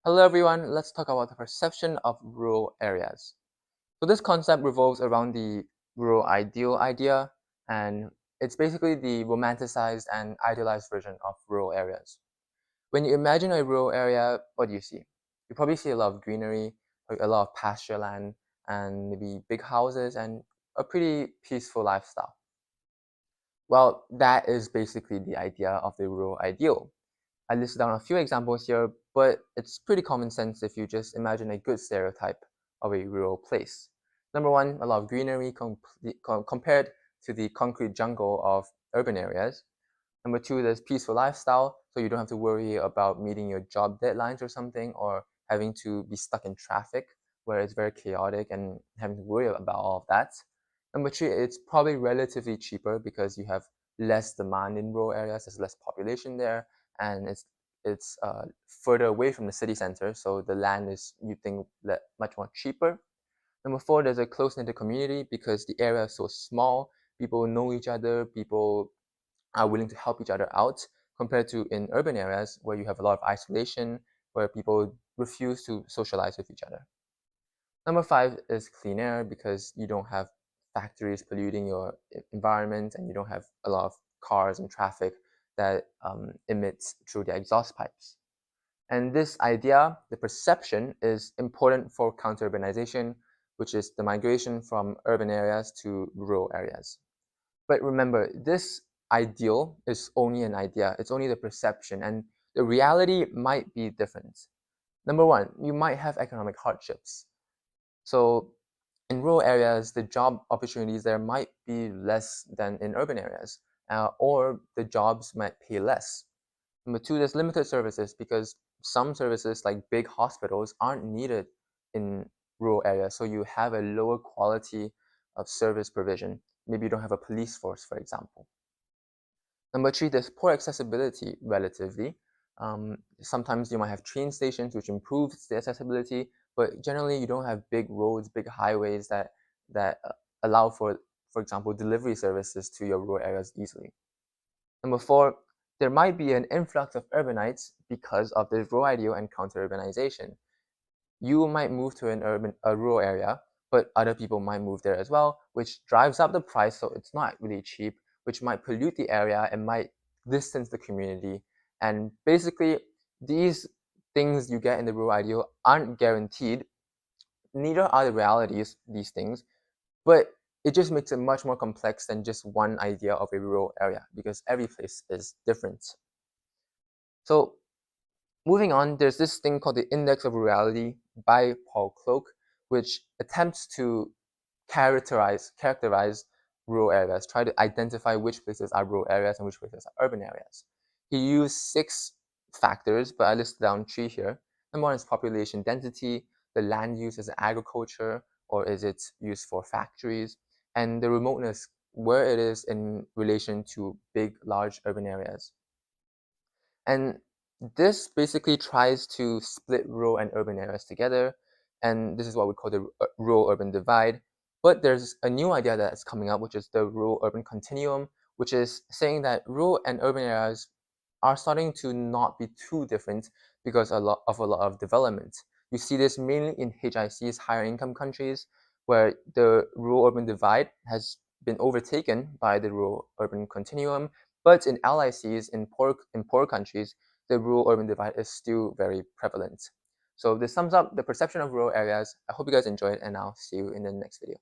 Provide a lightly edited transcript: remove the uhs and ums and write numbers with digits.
Hello everyone, let's talk about the perception of rural areas. So this concept revolves around the rural ideal idea, and it's basically the romanticized and idealized version of rural areas. When you imagine a rural area, what do you see? You probably see a lot of greenery, a lot of pasture land, and maybe big houses and a pretty peaceful lifestyle. Well, that is basically the idea of the rural ideal. I listed down a few examples here, but it's pretty common sense if you just imagine a good stereotype of a rural place. Number one, a lot of greenery compared to the concrete jungle of urban areas. Number two, there's peaceful lifestyle, so you don't have to worry about meeting your job deadlines or something, or having to be stuck in traffic where it's very chaotic and having to worry about all of that. Number three, it's probably relatively cheaper because you have less demand in rural areas, there's less population there, and it's further away from the city center, so the land is, you think, much more cheaper. Number four, there's a close-knit community because the area is so small, people know each other, people are willing to help each other out compared to in urban areas where you have a lot of isolation, where people refuse to socialize with each other. Number five is clean air because you don't have factories polluting your environment and you don't have a lot of cars and traffic that emits through the exhaust pipes. And this idea, the perception, is important for counterurbanization, which is the migration from urban areas to rural areas. But remember, this ideal is only an idea. It's only the perception, and the reality might be different. Number one, you might have economic hardships. So in rural areas, the job opportunities there might be less than in urban areas, or the jobs might pay less. Number two, there's limited services because some services like big hospitals aren't needed in rural areas. So you have a lower quality of service provision. Maybe you don't have a police force, for example. Number three, there's poor accessibility relatively. Sometimes you might have train stations which improves the accessibility, but generally you don't have big roads, big highways that allow for example, delivery services to your rural areas easily. Number four, there might be an influx of urbanites because of the rural ideal and counter-urbanization. You might move to a rural area, but other people might move there as well, which drives up the price, so it's not really cheap, which might pollute the area and might distance the community. And basically, these things you get in the rural ideal aren't guaranteed. Neither are the realities, these things, but it just makes it much more complex than just one idea of a rural area because every place is different. So moving on, there's this thing called the Index of Rurality by Paul Cloak, which attempts to characterize rural areas, try to identify which places are rural areas and which places are urban areas. He used 6 factors, but I listed down 3 here. Number one is population density, the land use as agriculture, or is it used for factories, and the remoteness, where it is in relation to big, large urban areas. And this basically tries to split rural and urban areas together, and this is what we call the rural-urban divide. But there's a new idea that's coming up, which is the rural-urban continuum, which is saying that rural and urban areas are starting to not be too different because a lot of development. You see this mainly in HICs, higher income countries, where the rural-urban divide has been overtaken by the rural-urban continuum, but in LICs, in poor countries, the rural-urban divide is still very prevalent. So this sums up the perception of rural areas. I hope you guys enjoyed, and I'll see you in the next video.